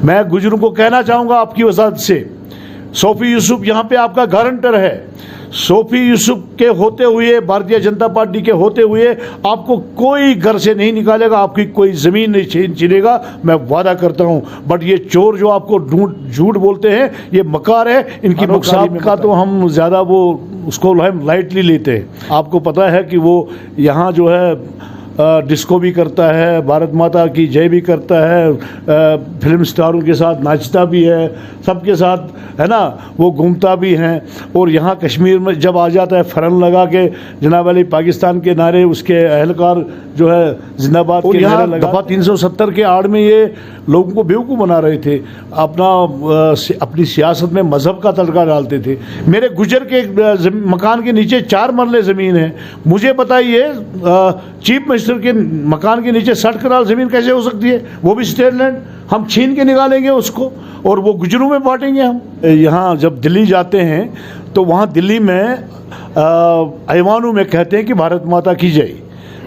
मैं गुजरों को कहना चाहूँगा आपकी वजाहत से, सोफी यूसुफ यहाँ पे आपका गारंटर है। सोफी यूसुफ के होते हुए, भारतीय जनता पार्टी के होते हुए आपको कोई घर से नहीं निकालेगा, आपकी कोई ज़मीन नहीं छीनेगा, मैं वादा करता हूँ। बट ये चोर जो आपको झूठ बोलते हैं, ये मकार है इनकी। मुख्तार का तो हम ज़्यादा वो उसको हम लाइटली लेते हैं। आपको पता है कि वो यहाँ जो है डिस्को भी करता है, भारत माता की जय भी करता है, फिल्म स्टारों के साथ नाचता भी है, सबके साथ है ना, वो घूमता भी हैं। और यहाँ कश्मीर में जब आ जाता है फरन लगा के जनाब वाली पाकिस्तान के नारे, उसके अहलकार जो है जिंदाबाद के नारे लगा। दफ़ा 370 के आड़ में ये लोगों को बेवकूफ़ बना रहे थे, अपनी सियासत में मज़हब का तड़का डालते थे। मेरे गुजर के मकान के नीचे 4 मरले ज़मीन है। मुझे बताइए चीफ मिनिस्टर के मकान के नीचे 60 कनाल ज़मीन कैसे हो सकती है, वो भी स्टेट लैंड? हम छीन के निकालेंगे उसको और वो गुजरों में बांटेंगे हम। यहाँ जब दिल्ली जाते हैं तो वहाँ दिल्ली में ऐवानों में कहते हैं कि भारत माता की जय।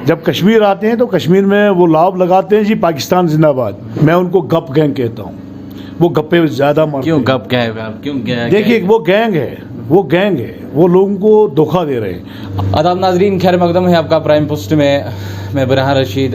जब कश्मीर आते हैं तो कश्मीर में वो लाभ लगाते हैं जी पाकिस्तान जिंदाबाद। मैं उनको गप गैंग कहता हूँ, वो गप्पे ज़्यादा मारते हैं। क्यों गप गैंग? क्यों गैंग? देखिए वो गैंग है, वो गैंग है, वो लोगों को धोखा दे रहे हैं। आदाब नाजरीन, खैर मकदम है आपका प्राइम पोस्ट में। मैं बुरहान रशीद।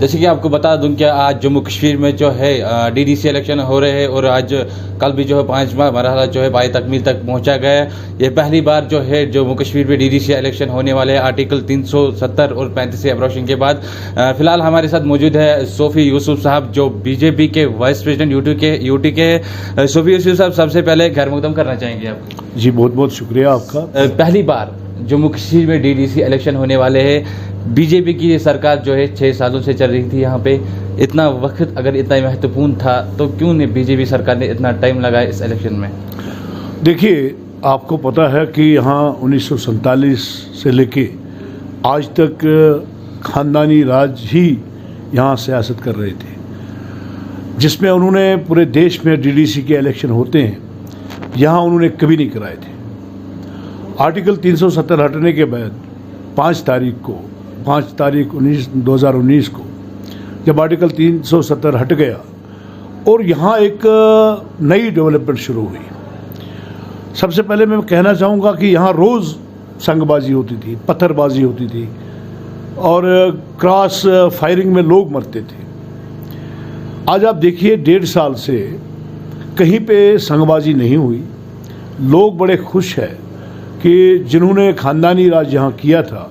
जैसे कि आपको बता दूं कि आज जम्मू कश्मीर में जो है डीडीसी इलेक्शन हो रहे हैं और आज कल भी जो है 5वां मरहला जो है बाई तकमील तक पहुंचा गया है। ये पहली बार जो है जम्मू कश्मीर में डीडीसी इलेक्शन होने वाले हैं आर्टिकल 370 और 35 एब्रोशन के बाद। फिलहाल हमारे साथ मौजूद है सोफी यूसुफ साहब, जो बीजेपी के वाइस प्रेसिडेंट यूटी के। सोफी यूसुफ साहब, सबसे पहले खैर मकदम करना चाहेंगे आपको। जी बहुत बहुत शुक्रिया आपका। पहली बार जम्मू कश्मीर में डीडीसी इलेक्शन होने वाले हैं। बीजेपी की सरकार जो है 6 सालों से चल रही थी यहाँ पे। इतना वक्त अगर इतना महत्वपूर्ण था तो क्यों नहीं बीजेपी सरकार ने इतना टाइम लगाया इस इलेक्शन में? देखिए आपको पता है कि यहाँ 1947 से लेके आज तक खानदानी राज ही यहाँ सियासत कर रहे थे, जिसमें उन्होंने पूरे देश में डीडीसी के इलेक्शन होते हैं, यहाँ उन्होंने कभी नहीं कराए थे। आर्टिकल 370 हटने के बाद 5 तारीख 2019 को जब आर्टिकल 370 हट गया और यहाँ एक नई डेवलपमेंट शुरू हुई। सबसे पहले मैं कहना चाहूँगा कि यहाँ रोज़ संगबाजी होती थी, पत्थरबाजी होती थी और क्रॉस फायरिंग में लोग मरते थे। आज आप देखिए 1.5 साल से कहीं पे संगबाजी नहीं हुई। लोग बड़े खुश हैं कि जिन्होंने खानदानी राज यहाँ किया था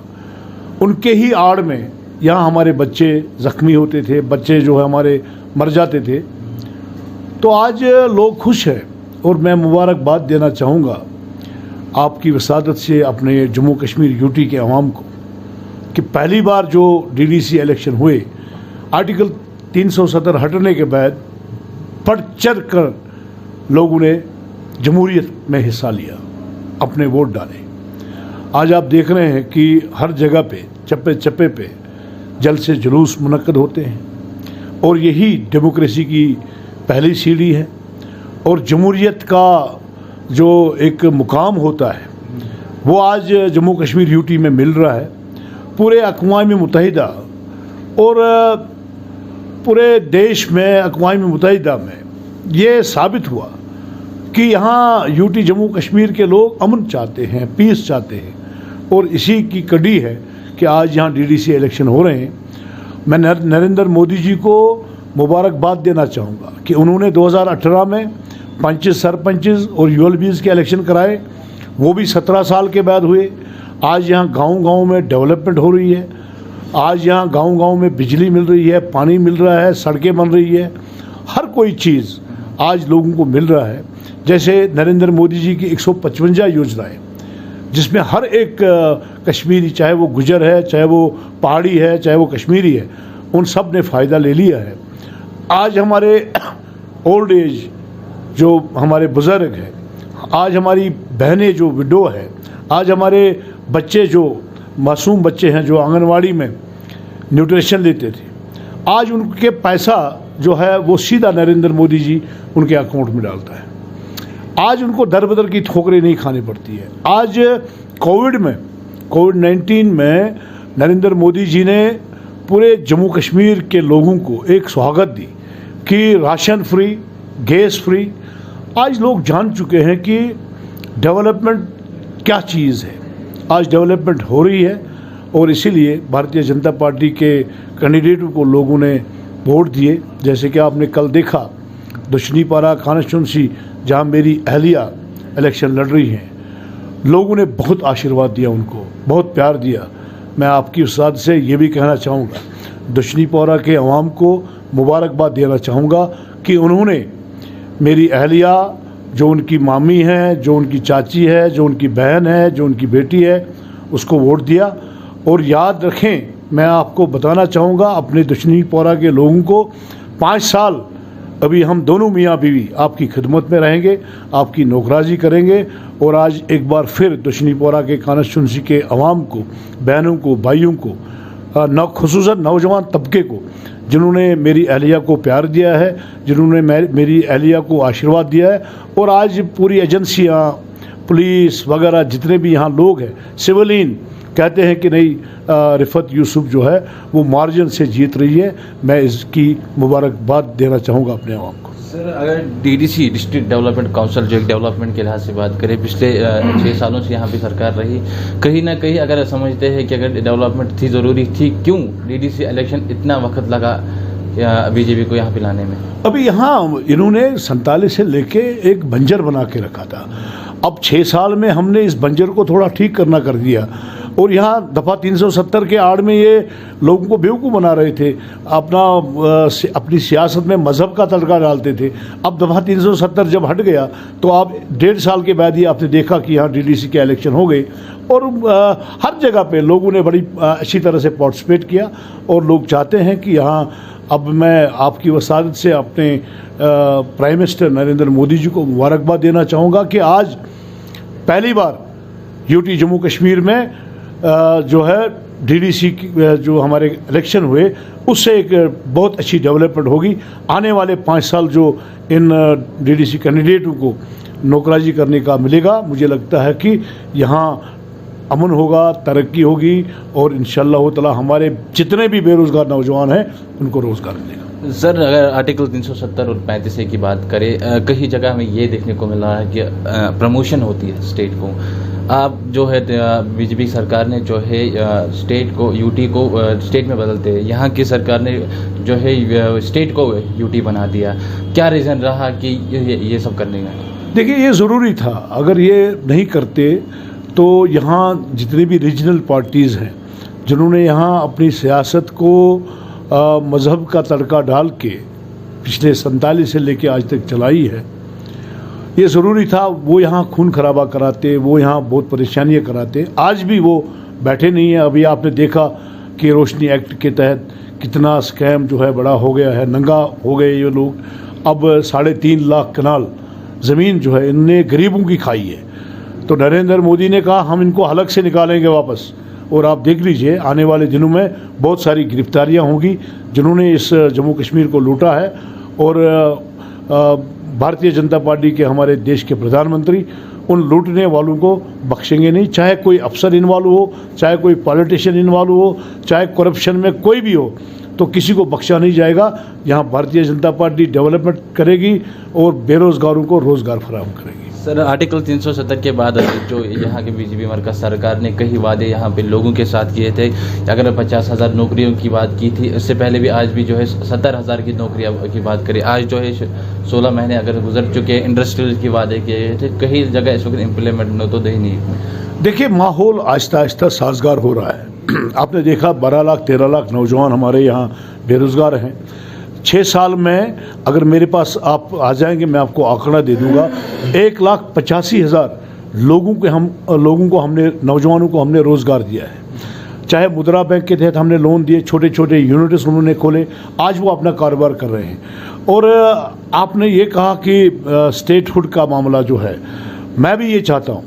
उनके ही आड़ में यहाँ हमारे बच्चे ज़ख्मी होते थे, बच्चे जो है हमारे मर जाते थे। तो आज लोग खुश हैं और मैं मुबारकबाद देना चाहूँगा आपकी वसादत से अपने जम्मू कश्मीर यूटी के अवाम को कि पहली बार जो डीडीसी इलेक्शन हुए आर्टिकल 370 हटने के बाद बढ़ चढ़ कर लोगों ने जमहूरियत में हिस्सा लिया, अपने वोट डाले। आज आप देख रहे हैं कि हर जगह पे चप्पे चप्पे पे जल्द से जुलूस मुनक्कद होते हैं और यही डेमोक्रेसी की पहली सीढ़ी है। और जमहूरियत का जो एक मुकाम होता है वो आज जम्मू कश्मीर यूटी में मिल रहा है। पूरे अक़वाम मुत्तहिदा और पूरे देश में अक़वाम मुत्तहिदा में ये साबित हुआ कि यहाँ यूटी जम्मू कश्मीर के लोग अमन चाहते हैं, पीस चाहते हैं और इसी की कड़ी है कि आज यहाँ डीडीसी इलेक्शन हो रहे हैं। मैं नरेंद्र मोदी जी को मुबारकबाद देना चाहूँगा कि उन्होंने 2018 में पंचेस, सरपंचेस और यूएलबीज़ के इलेक्शन कराए, वो भी 17 साल के बाद हुए। आज यहाँ गांव-गांव में डेवलपमेंट हो रही है, आज यहाँ गांव-गांव में बिजली मिल रही है, पानी मिल रहा है, सड़कें बन रही है, हर कोई चीज़ आज लोगों को मिल रहा है। जैसे नरेंद्र मोदी जी की 155 योजनाएं, जिसमें हर एक कश्मीरी, चाहे वो गुजर है, चाहे वो पहाड़ी है, चाहे वो कश्मीरी है, उन सब ने फ़ायदा ले लिया है। आज हमारे ओल्ड एज जो हमारे बुज़ुर्ग हैं, आज हमारी बहनें जो विडो है, आज हमारे बच्चे जो मासूम बच्चे हैं जो आंगनवाड़ी में न्यूट्रिशन लेते थे, आज उनके पैसा जो है वो सीधा नरेंद्र मोदी जी उनके अकाउंट में डालता है। आज उनको दर बदर की ठोकरें नहीं खानी पड़ती है। आज कोविड-19 में नरेंद्र मोदी जी ने पूरे जम्मू कश्मीर के लोगों को एक सौगात दी कि राशन फ्री, गैस फ्री। आज लोग जान चुके हैं कि डेवलपमेंट क्या चीज़ है। आज डेवलपमेंट हो रही है और इसीलिए भारतीय जनता पार्टी के कैंडिडेट को लोगों ने वोट दिए। जैसे कि आपने कल देखा दक्षिणीपारा कॉन्स्टिट्यूंसी जहाँ मेरी अहलिया इलेक्शन लड़ रही हैं, लोगों ने बहुत आशीर्वाद दिया, उनको बहुत प्यार दिया। मैं आपकी उस्ताद से ये भी कहना चाहूँगा, दक्षिणीपारा के अवाम को मुबारकबाद देना चाहूँगा कि उन्होंने मेरी अहलिया, जो उनकी मामी है, जो उनकी चाची है, जो उनकी बहन है, जो उनकी बेटी है, उसको वोट दिया। और याद रखें, मैं आपको बताना चाहूँगा अपने दक्षिणीपारा के लोगों को, 5 साल अभी हम दोनों मियाँ बीवी आपकी खिदमत में रहेंगे, आपकी नौकराजी करेंगे। और आज एक बार फिर दक्षिणीपारा के कॉन्स्टिट्यूंसी के अवाम को, बहनों को, भाइयों को, खुसूसन नौजवान तबके को, जिन्होंने मेरी अहलिया को प्यार दिया है, जिन्होंने मेरी अहलिया को आशीर्वाद दिया है, और आज पूरी एजेंसियाँ, पुलिस वगैरह जितने भी यहाँ लोग हैं, सिविलियन कहते हैं कि नहीं, रिफत यूसुफ जो है वो मार्जिन से जीत रही है। मैं इसकी मुबारकबाद देना चाहूँगा अपने आवाम को। सर, अगर डीडीसी डिस्ट्रिक्ट डेवलपमेंट काउंसिल जो एक डेवलपमेंट के लिहाज से बात करें, पिछले 6 सालों से यहाँ पे सरकार रही, कहीं ना कहीं अगर समझते हैं कि अगर डेवलपमेंट थी, ज़रूरी थी, क्यों डीडीसी इलेक्शन इतना वक्त लगा बीजेपी को यहाँ पे लाने में? अभी यहाँ इन्होंने 47 से लेके एक बंजर बना के रखा था। अब 6 साल में हमने इस बंजर को थोड़ा ठीक करना कर दिया। और यहाँ दफ़ा 370 के आड़ में ये लोगों को बेवकूफ़ बना रहे थे, अपनी सियासत में मज़हब का तड़का डालते थे। अब दफ़ा 370 जब हट गया तो आप 1.5 साल के बाद ही आपने देखा कि यहाँ डीडीसी के इलेक्शन हो गए, और हर जगह पे लोगों ने बड़ी अच्छी तरह से पार्टिसिपेट किया। और लोग चाहते हैं कि यहाँ, अब मैं आपकी वसादत से अपने प्राइम मिनिस्टर नरेंद्र मोदी जी को मुबारकबाद देना चाहूँगा कि आज पहली बार यूटी जम्मू कश्मीर में जो है डीडीसी जो हमारे इलेक्शन हुए, उससे एक बहुत अच्छी डेवलपमेंट होगी। आने वाले 5 साल जो इन डीडीसी कैंडिडेटों को नौकराजी करने का मिलेगा, मुझे लगता है कि यहाँ अमन होगा, तरक्की होगी, और इंशाअल्लाह ताला हमारे जितने भी बेरोज़गार नौजवान हैं उनको रोज़गार मिलेगा। सर, अगर आर्टिकल 370 और 35 की बात करें, कई जगह हमें ये देखने को मिल रहा है कि प्रमोशन होती है स्टेट को। आप जो है बीजेपी सरकार ने जो है स्टेट को, यूटी को स्टेट में बदलते हैं, यहाँ की सरकार ने जो है स्टेट को यूटी बना दिया। क्या रीज़न रहा कि ये सब करने का? देखिए, ये ज़रूरी था। अगर ये नहीं करते तो यहाँ जितनी भी रीजनल पार्टीज़ हैं, जिन्होंने यहाँ अपनी सियासत को मज़हब का तड़का डाल के पिछले 47 से लेके आज तक चलाई है, ये ज़रूरी था। वो यहाँ खून खराबा कराते, वो यहाँ बहुत परेशानियाँ कराते। आज भी वो बैठे नहीं हैं। अभी आपने देखा कि रोशनी एक्ट के तहत कितना स्कैम जो है बड़ा हो गया है, नंगा हो गए ये लोग। अब 3.5 लाख कनाल ज़मीन जो है इनने गरीबों की खाई है। तो नरेंद्र मोदी ने कहा हम इनको हलक से निकालेंगे वापस, और आप देख लीजिए आने वाले दिनों में बहुत सारी गिरफ्तारियां होंगी जिन्होंने इस जम्मू कश्मीर को लूटा है। और भारतीय जनता पार्टी के हमारे देश के प्रधानमंत्री उन लूटने वालों को बख्शेंगे नहीं, चाहे कोई अफसर इन्वॉल्व हो, चाहे कोई पॉलिटिशियन इन्वॉल्व हो, चाहे करप्शन में कोई भी हो, तो किसी को बख्शा नहीं जाएगा। यहाँ भारतीय जनता पार्टी डेवलपमेंट करेगी और बेरोजगारों को रोजगार फराहम करेगी। सर, आर्टिकल 370 के बाद जो यहाँ के बीजेपी मरकज सरकार ने कई वादे यहाँ पे लोगों के साथ किए थे। अगर 50,000 नौकरियों की बात की थी, इससे पहले भी आज भी जो है 70,000 की नौकरियों की बात करें। आज जो है 16 महीने अगर गुजर चुके हैं, इंडस्ट्रियल की वादे किए थे, कई जगह इस वक्त इम्प्लीमेंट तो नहीं। देखिए, माहौल आहिस्ता आहिस्ता साजगार हो रहा है। आपने देखा 12 लाख 13 लाख नौजवान हमारे यहाँ बेरोजगार हैं। 6 साल में अगर मेरे पास आप आ जाएंगे, मैं आपको आंकड़ा दे दूंगा, 1,85,000 लोगों को हमने, नौजवानों को हमने रोज़गार दिया है। चाहे मुद्रा बैंक के तहत हमने लोन दिए, छोटे छोटे यूनिट्स उन्होंने खोले, आज वो अपना कारोबार कर रहे हैं। और आपने ये कहा कि स्टेटहुड का मामला जो है, मैं भी ये चाहता हूँ,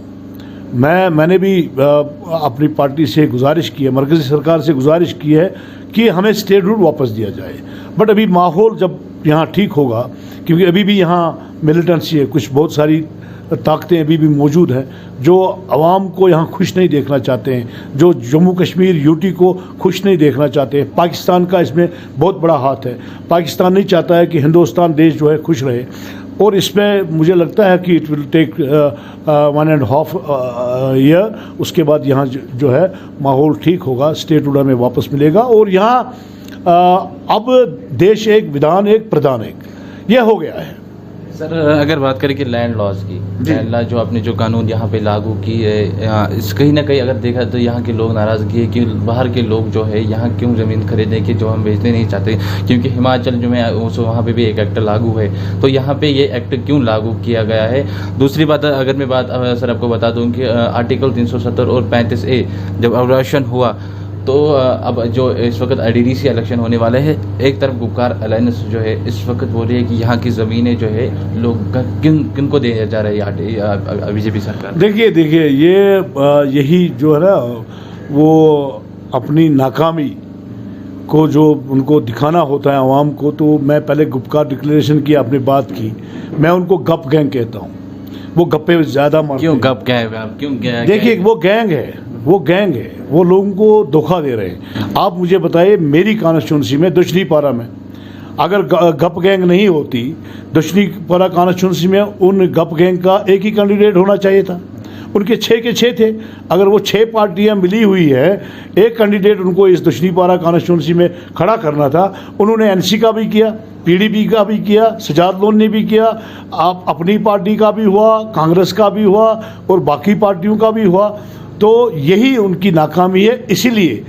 मैंने भी अपनी पार्टी से गुजारिश की है, मरकज़ी सरकार से गुजारिश की है कि हमें स्टेटहुड वापस दिया जाए। बट अभी माहौल जब यहाँ ठीक होगा, क्योंकि अभी भी यहाँ मिलिटेंसी है, कुछ बहुत सारी ताकतें अभी भी मौजूद हैं जो आवाम को यहाँ खुश नहीं देखना चाहते हैं, जो जम्मू कश्मीर यूटी को खुश नहीं देखना चाहते हैं। पाकिस्तान का इसमें बहुत बड़ा हाथ है। पाकिस्तान नहीं चाहता है कि हिंदुस्तान देश जो है खुश रहे, और इसमें मुझे लगता है कि इट विल टेक 1.5 ईयर। उसके बाद यहाँ जो है माहौल ठीक होगा, स्टेटहुड हमें वापस मिलेगा, और यहाँ अब देश एक, विधान एक, प्रधान एक, यह हो गया है। सर अगर बात करें कि लैंड लॉज की, लैंड लॉ जो आपने जो कानून यहाँ पे लागू की है, इस कहीं ना कहीं अगर देखा तो यहाँ के लोग नाराज़गी है कि बाहर के लोग जो है यहाँ क्यों ज़मीन खरीदने की जो हम बेचने नहीं चाहते, क्योंकि हिमाचल जो है वहाँ पे भी एक एक्ट लागू है, तो यहाँ पे ये एक्ट क्यों लागू किया गया है। दूसरी बात अगर मैं बात सर आपको बता दूँ कि आर्टिकल 370 और 35A जब अब्रोगेशन हुआ तो अब जो इस वक्त DDC इलेक्शन होने वाले हैं, एक तरफ गुपकार अलायंस जो है इस वक्त बोल रही है कि यहाँ की ज़मीनें जो है लोग किन को दिया जा रही है बीजेपी सरकार। देखिए यही जो है ना वो अपनी नाकामी को जो उनको दिखाना होता है आवाम को, तो मैं पहले गुपकार डिक्लेरेशन की आपने बात की, मैं उनको गप गैंग कहता हूँ। वो गप्पे ज़्यादा मारते क्यों गप गैंग? क्यों गैंग? देखिए वो गैंग है, वो लोगों को धोखा दे रहे हैं। आप मुझे बताइए मेरी कॉन्स्टिट्यूंसी में दक्षिणी पारा में अगर गप गैंग नहीं होती, दक्षिणी पारा कॉन्स्टिट्यूंसी में उन गप गैंग का एक ही कैंडिडेट होना चाहिए था। उनके 6 के 6 थे। अगर वो 6 पार्टियां मिली हुई है, एक कैंडिडेट उनको इस दक्षिणी पारा कॉन्स्टिट्यूंसी में खड़ा करना था। उन्होंने एनसी का भी किया, पीडीपी का भी किया, सजाद लोन ने भी किया, आप अपनी पार्टी का भी हुआ, कांग्रेस का भी हुआ और बाकी पार्टियों का भी हुआ। तो यही उनकी नाकामी है, इसीलिए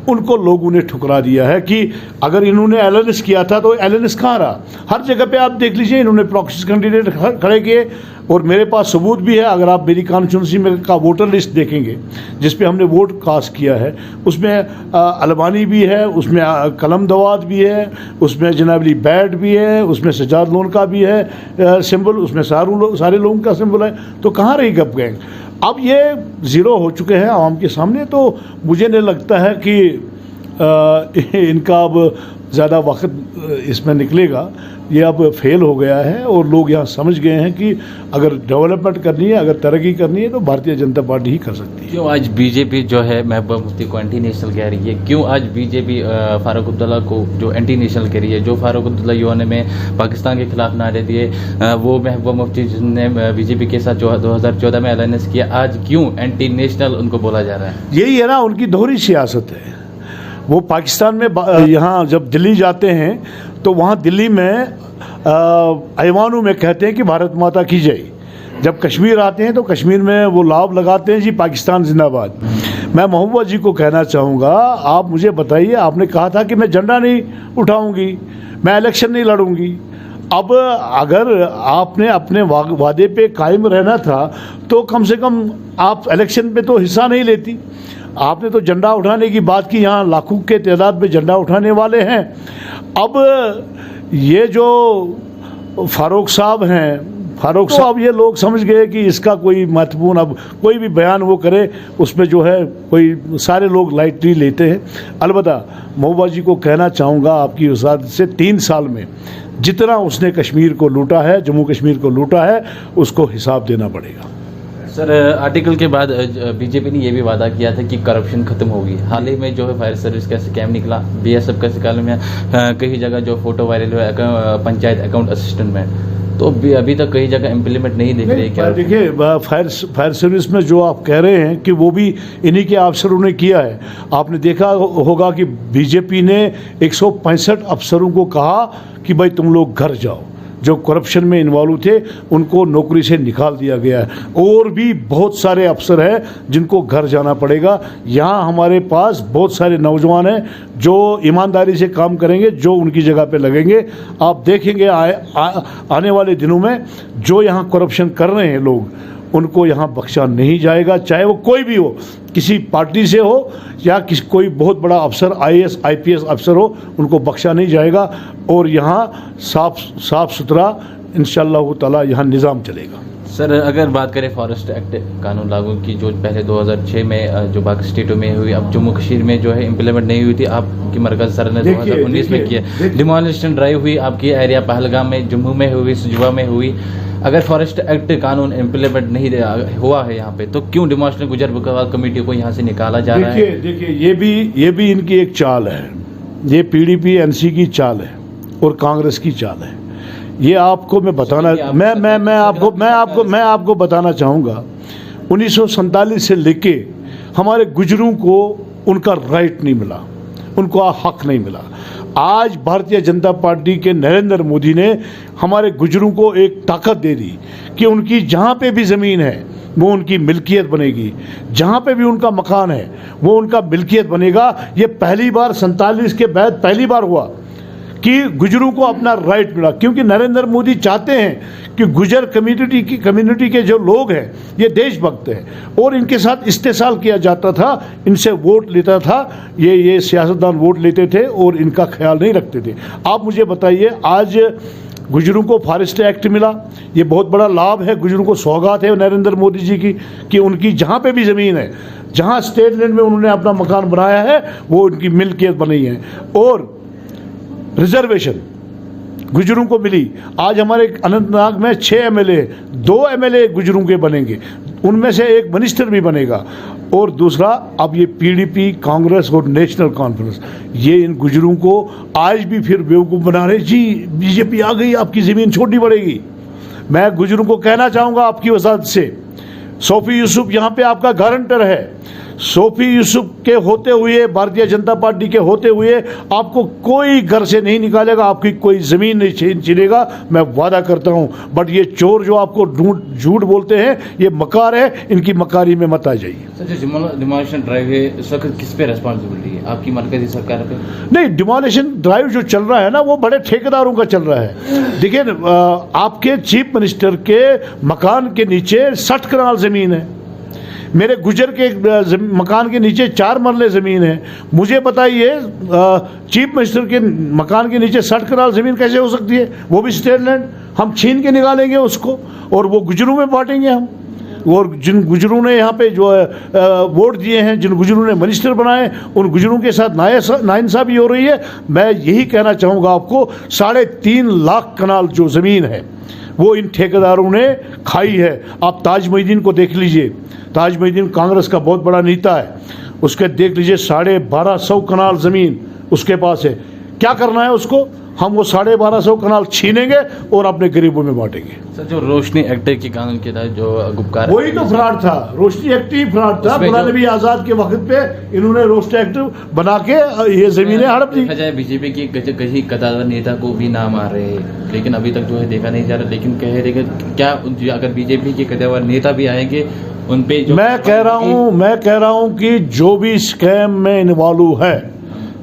उनको लोगों ने ठुकरा दिया है कि अगर इन्होंने एलएनएस किया था तो एलएनएस कहाँ रहा। हर जगह पे आप देख लीजिए इन्होंने प्रॉक्सी कैंडिडेट खड़े किए, और मेरे पास सबूत भी है। अगर आप मेरी कॉन्स्टिट्यूंसी में का वोटर लिस्ट देखेंगे जिस पे हमने वोट कास्ट किया है, उसमें अलबानी भी है, उसमें कलम दवात भी है, उसमें जनाबली बैट भी है, उसमें सजाद लोन का भी है सिंबल, उसमें सारे लोगों का सिंबल है। तो कहाँ रही गप गैंग? अब ये ज़ीरो हो चुके हैं आवाम के सामने। तो मुझे नहीं लगता है कि इनका अब ज़्यादा वक्त इसमें निकलेगा। ये अब फेल हो गया है और लोग यहाँ समझ गए हैं कि अगर डेवलपमेंट करनी है, अगर तरक्की करनी है तो भारतीय जनता पार्टी ही कर सकती है। क्यों आज बीजेपी जो है महबूबा मुफ्ती को एंटी नेशनल कह रही है? क्यों आज बीजेपी फारूक अब्दुल्ला को जो एंटी नेशनल कह रही है? जो फारूक अब्दुल्ला युवा में पाकिस्तान के खिलाफ नारे दिए, वो महबूबा मुफ्ती जिसने बीजेपी के साथ जो 2014 में अलायंस किया, आज क्यों एंटी नेशनल उनको बोला जा रहा है? यही है ना, उनकी दोहरी सियासत है। वो पाकिस्तान में यहाँ जब दिल्ली जाते हैं तो वहाँ दिल्ली में ऐवानों में कहते हैं कि भारत माता की जय। जब कश्मीर आते हैं तो कश्मीर में वो लाभ लगाते हैं जी पाकिस्तान जिंदाबाद। मैं महबूबा जी को कहना चाहूँगा, आप मुझे बताइए, आपने कहा था कि मैं झंडा नहीं उठाऊंगी, मैं इलेक्शन नहीं लड़ूंगी। अब अगर आपने अपने वादे पे कायम रहना था तो कम से कम आप इलेक्शन पे तो हिस्सा नहीं लेती। आपने तो झंडा उठाने की बात की, यहाँ लाखों के तादाद में झंडा उठाने वाले हैं। अब ये जो फारूक साहब हैं, फारूक साहब, ये लोग समझ गए कि इसका कोई महत्वपूर्ण, अब कोई भी बयान वो करे उसमें जो है कोई सारे लोग लाइटली लेते हैं। अलबत्ता महबूबा जी को कहना चाहूँगा आपकी वसात से, 3 साल में जितना उसने कश्मीर को लूटा है, जम्मू कश्मीर को लूटा है, उसको हिसाब देना पड़ेगा। सर आर्टिकल के बाद बीजेपी ने यह भी वादा किया था कि करप्शन खत्म होगी। हाल ही में जो है फायर सर्विस का स्कैम निकला, बीएसएफ का स्कैम में कई जगह जो फोटो वायरल हुआ पंचायत अकाउंट असिस्टेंट में, तो अभी तक कई जगह इम्प्लीमेंट नहीं दिख रही। क्या देखिए फायर सर्विस में जो आप कह रहे हैं कि वो भी इन्हीं के अफसरों ने किया है। आपने देखा होगा कि बीजेपी ने 165 अफसरों को कहा कि भाई तुम लोग घर जाओ, जो करप्शन में इन्वॉल्व थे उनको नौकरी से निकाल दिया गया है। और भी बहुत सारे अफसर हैं जिनको घर जाना पड़ेगा। यहाँ हमारे पास बहुत सारे नौजवान हैं जो ईमानदारी से काम करेंगे, जो उनकी जगह पे लगेंगे। आप देखेंगे आने वाले दिनों में जो यहाँ करप्शन कर रहे हैं लोग, उनको यहाँ बख्शा नहीं जाएगा, चाहे वो कोई भी हो, किसी पार्टी से हो या कोई बहुत बड़ा अफसर आईएएस आईपीएस अफसर हो, उनको बख्शा नहीं जाएगा। और यहाँ साफ सुथरा इंशाअल्लाह ताला यहाँ निज़ाम चलेगा। सर अगर बात करें फॉरेस्ट एक्ट कानून लागू की, जो पहले 2006 में जो बाकी स्टेटों में हुई, अब जम्मू कश्मीर में जो है इम्प्लीमेंट नहीं हुई थी, आपकी मरकज सर ने 2019 में किया। डिमोलिशन ड्राइव हुई आपकी एरिया पहलगाम में, जम्मू में हुई, सुजवा में हुई। अगर फॉरेस्ट एक्ट कानून इम्प्लीमेंट नहीं हुआ है यहाँ पे, तो क्यों डिमोलिशन गुजर बकरवाल कमेटी को यहाँ से निकाला जा रहा है? देखिए ये भी इनकी एक चाल है, ये पीडीपी एनसी की चाल है और कांग्रेस की चाल है। ये आपको मैं बताना मैं आपको बताना चाहूँगा, 1947 से लेके हमारे गुजरों को उनका राइट नहीं मिला, उनको हक नहीं मिला। आज भारतीय जनता पार्टी के नरेंद्र मोदी ने हमारे गुजरों को एक ताकत दे दी कि उनकी जहाँ पे भी ज़मीन है वो उनकी मिल्कियत बनेगी, जहाँ पे भी उनका मकान है वो उनका मिल्कियत बनेगा। ये पहली बार 47 के बाद पहली बार हुआ कि गुजरों को अपना राइट मिला, क्योंकि नरेंद्र मोदी चाहते हैं कि गुजर कम्युनिटी के जो लोग हैं ये देशभक्त हैं और इनके साथ इस्तेसाल किया जाता था, इनसे वोट लेता था, ये सियासतदान वोट लेते थे और इनका ख्याल नहीं रखते थे। आप मुझे बताइए, आज गुजरों को फॉरेस्ट एक्ट मिला, ये बहुत बड़ा लाभ है, गुजरों को सौगात है नरेंद्र मोदी जी की कि उनकी जहाँ पे भी ज़मीन है, जहाँ स्टेट लैंड में उन्होंने अपना मकान बनाया है वो उनकी मिल्कियत बनी है। और रिजर्वेशन गुजरों को मिली। आज हमारे अनंतनाग में 6 एमएलए, 2 एमएलए गुजरों के बनेंगे, उनमें से एक मिनिस्टर भी बनेगा। और दूसरा, अब ये पीडीपी, कांग्रेस और नेशनल कॉन्फ्रेंस ये इन गुजरों को आज भी फिर बेवकूफ़ बना रहे। जी बीजेपी आ गई, आपकी ज़मीन छोटी पड़ेगी। मैं गुजरों को कहना चाहूँगा आपकी वजाहत से, सोफी यूसुफ यहाँ पे आपका गारंटर है। सोफी यूसुफ के होते हुए, भारतीय जनता पार्टी के होते हुए आपको कोई घर से नहीं निकालेगा, आपकी कोई ज़मीन नहीं छीनेगा, मैं वादा करता हूँ। बट ये चोर जो आपको झूठ बोलते हैं, ये मकार है, इनकी मकारी में मत आ जाइए। सर, जो डिमोलिशन ड्राइव है इस वक्त किस पे रिस्पॉन्सिबिलिटी है, आपकी मरकजी सरकार पे? नहीं, डिमोलिशन ड्राइव जो चल रहा है ना वो बड़े ठेकेदारों का चल रहा है। देखिए, आपके चीफ मिनिस्टर के मकान के नीचे 60 कनाल ज़मीन है, मेरे गुजर के मकान के नीचे 4 मरले ज़मीन है। मुझे बताइए, चीफ मिनिस्टर के मकान के नीचे 60 कनाल ज़मीन कैसे हो सकती है? वो भी स्टेट लैंड। हम छीन के निकालेंगे उसको और वो गुजरों में बांटेंगे हम। और जिन गुजरों ने यहाँ पे जो है वोट दिए हैं, जिन गुजरों ने मिनिस्टर बनाए, उन गुजरों के साथ नाइंसाफ़ी हो रही है। मैं यही कहना चाहूँगा आपको, 3.5 लाख कनाल जो ज़मीन है वो इन ठेकेदारों ने खाई है। आप ताज मोहिद्दीन को देख लीजिए, ताज मोहिद्दीन कांग्रेस का बहुत बड़ा नेता है, उसके देख लीजिए 1250 कनाल ज़मीन उसके पास है। क्या करना है उसको? हम वो 1250 कनाल छीनेंगे और अपने गरीबों में बांटेंगे। सर, जो रोशनी एक्ट की कानून के तहत जो गुपकार, वही तो फ्रॉड था, रोशनी एक्ट ही फ्रॉड था। मौलाना नबी आज़ाद के वक्त पे इन्होंने रोशनी एक्ट बना के ये ज़मीनें हड़प दी। देखा जाए बीजेपी की कहीं कदावर नेता को भी नाम आ रहे हैं, लेकिन अभी तक जो है देखा नहीं जा रहा। लेकिन कह रहे क्या अगर बीजेपी के कदावर नेता भी आएंगे उन पे जो मैं कह रहा हूँ कि जो भी स्कैम में इन्वॉल्व है,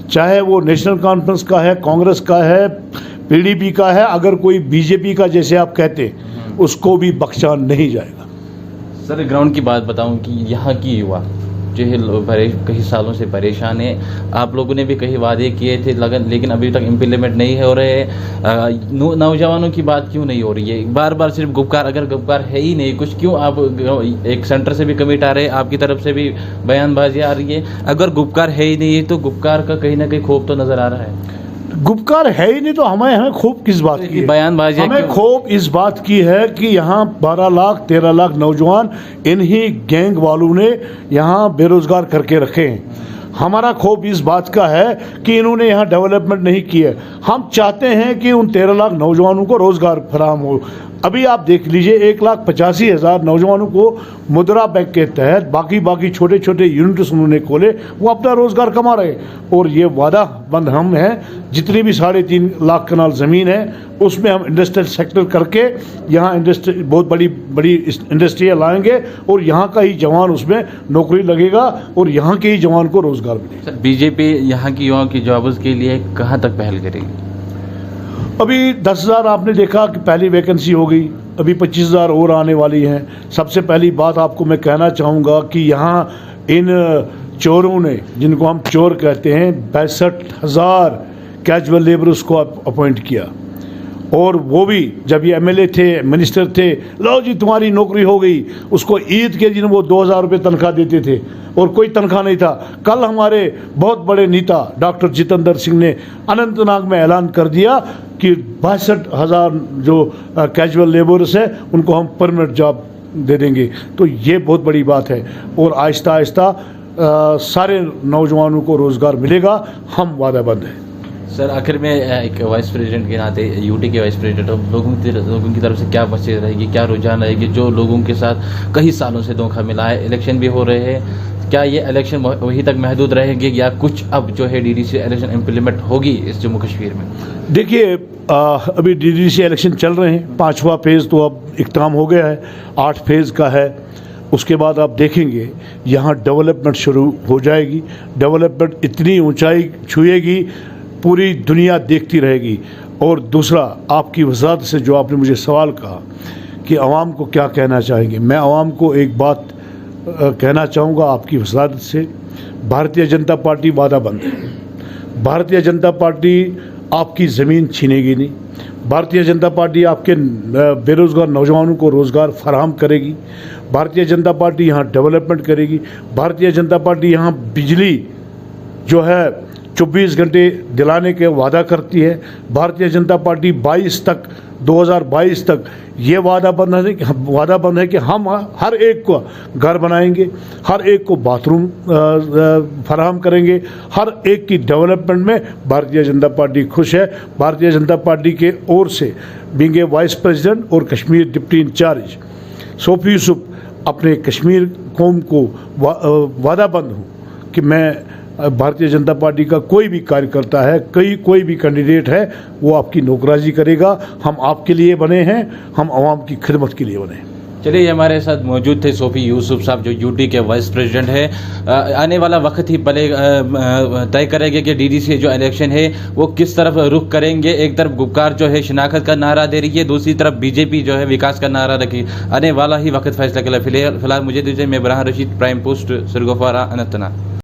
चाहे वो नेशनल कॉन्फ्रेंस का है, कांग्रेस का है, पीडीपी का है, अगर कोई बीजेपी का जैसे आप कहते उसको भी बख्शा नहीं जाएगा। सर, ग्राउंड की बात बताऊं कि यहाँ की युवा जो है कई सालों से परेशान है। आप लोगों ने भी कई वादे किए थे लेकिन अभी तक इम्प्लीमेंट नहीं हो रहे हैं। नौजवानों की बात क्यों नहीं हो रही है? बार बार सिर्फ गुपकार, अगर गुपकार है ही नहीं कुछ, क्यों आप एक सेंटर से भी कमिट आ रहे हैं, आपकी तरफ से भी बयानबाजी आ रही है? अगर गुपकार है ही नहीं तो गुपकार का कहीं ना कहीं खौफ तो नजर आ रहा है। गुपकार है ही नहीं तो हमें खौफ किस बात की है? बयानबाजी हमें खौफ इस बात की है कि यहाँ 12 लाख 13 लाख नौजवान इन्हीं गैंग वालों ने यहाँ बेरोजगार करके रखे हैं। हमारा खौफ इस बात का है कि इन्होंने यहाँ डेवलपमेंट नहीं की है। हम चाहते हैं कि उन 13 लाख नौजवानों को रोज़गार फराहम हो। अभी आप देख लीजिए, 1,85,000 नौजवानों को मुद्रा बैंक के तहत बाकी छोटे छोटे यूनिट्स उन्होंने खोले, वो अपना रोज़गार कमा रहे। और ये वादा बंद हम हैं, जितनी भी 3.5 लाख कनाल ज़मीन है उसमें हम इंडस्ट्रियल सेक्टर करके यहाँ इंडस्ट्री बहुत बड़ी इंडस्ट्रियाँ लाएंगे और यहाँ का ही जवान उसमें नौकरी लगेगा और यहाँ के ही जवान को रोज़गार मिलेगा। सर, बीजेपी यहाँ की युवाओं की जॉब्स के लिए कहाँ तक पहल करेगी? अभी 10,000 आपने देखा कि पहली वैकेंसी हो गई, अभी 25,000 और आने वाली हैं। सबसे पहली बात आपको मैं कहना चाहूँगा कि यहाँ इन चोरों ने, जिनको हम चोर कहते हैं, 62,000 कैजुअल लेबरर्स को अपॉइंट किया और वो भी जब ये एमएलए थे, मिनिस्टर थे, लो जी तुम्हारी नौकरी हो गई, उसको ईद के दिन वो 2000 रुपये तनख्वाह देते थे और कोई तनख्वाह नहीं था। कल हमारे बहुत बड़े नेता डॉक्टर जितेंद्र सिंह ने अनंतनाग में ऐलान कर दिया कि 62,000 जो कैजुअल लेबरर्स हैं उनको हम परमानेंट जॉब दे देंगे। तो ये बहुत बड़ी बात है और आहिस्ता आहिस्ता सारे नौजवानों को रोज़गार मिलेगा, हम वादाबंद हैं। सर आखिर में एक वाइस प्रेसिडेंट के नाते, यूटी के वाइस प्रेसिडेंट हो, लोगों की तरफ से क्या मैसेज रहेगी, क्या रुझान रहेगी जो लोगों के साथ कई सालों से धोखा मिला है? इलेक्शन भी हो रहे हैं, क्या ये इलेक्शन वहीं तक महदूद रहेंगे या कुछ अब जो है डीडीसी इलेक्शन इम्प्लीमेंट होगी इस जम्मू कश्मीर में? देखिए अभी डीडीसी इलेक्शन चल रहे हैं, 5वां फेज़ तो अब इख्तिताम हो गया है, 8 फेज़ का है। उसके बाद आप देखेंगे यहाँ डेवलपमेंट शुरू हो जाएगी। डेवलपमेंट इतनी ऊंचाई छुएगी, पूरी दुनिया देखती रहेगी। और दूसरा, आपकी वजाहत से जो आपने मुझे सवाल कहा कि आवाम को क्या कहना चाहेंगे, मैं आवाम को एक बात कहना चाहूँगा आपकी वजाहत से। भारतीय जनता पार्टी वादाबंद है। भारतीय जनता पार्टी आपकी ज़मीन छीनेगी नहीं। भारतीय जनता पार्टी आपके बेरोज़गार नौजवानों को रोज़गार फराहम करेगी। भारतीय जनता पार्टी यहाँ डेवलपमेंट करेगी। भारतीय जनता पार्टी यहाँ बिजली जो है 24 घंटे दिलाने के वादा करती है। भारतीय जनता पार्टी 2022 तक ये वादाबंद है कि हम हर एक को घर बनाएंगे, हर एक को बाथरूम फराहम करेंगे, हर एक की डेवलपमेंट में भारतीय जनता पार्टी खुश है। भारतीय जनता पार्टी के ओर से बीइंग ए वाइस प्रेसिडेंट और कश्मीर डिप्टी इंचार्ज सोफी यूसुफ अपने कश्मीर कौम को वादाबंद हूँ कि मैं भारतीय जनता पार्टी का कोई भी कार्यकर्ता है, कोई भी कैंडिडेट है, वो आपकी नौकराजी करेगा। हम आपके लिए बने हैं, हम आवाम की खिदमत के लिए बने हैं। चलिए, हमारे साथ मौजूद थे सोफी यूसुफ साहब जो यूटी के वाइस प्रेसिडेंट है। आने वाला वक्त ही तय करेंगे कि डीडीसी जो इलेक्शन है वो किस तरफ रुख करेंगे। एक तरफ गुपकार जो है शनाख्त का नारा दे रही है, दूसरी तरफ बीजेपी जो है विकास का नारा रखी। आने वाला ही वक्त फैसला के लिए। फिलहाल मुझे दीजिए, मैं बुरहान रशीद, प्राइम पोस्ट, सरगोफारा, अनंतनाग।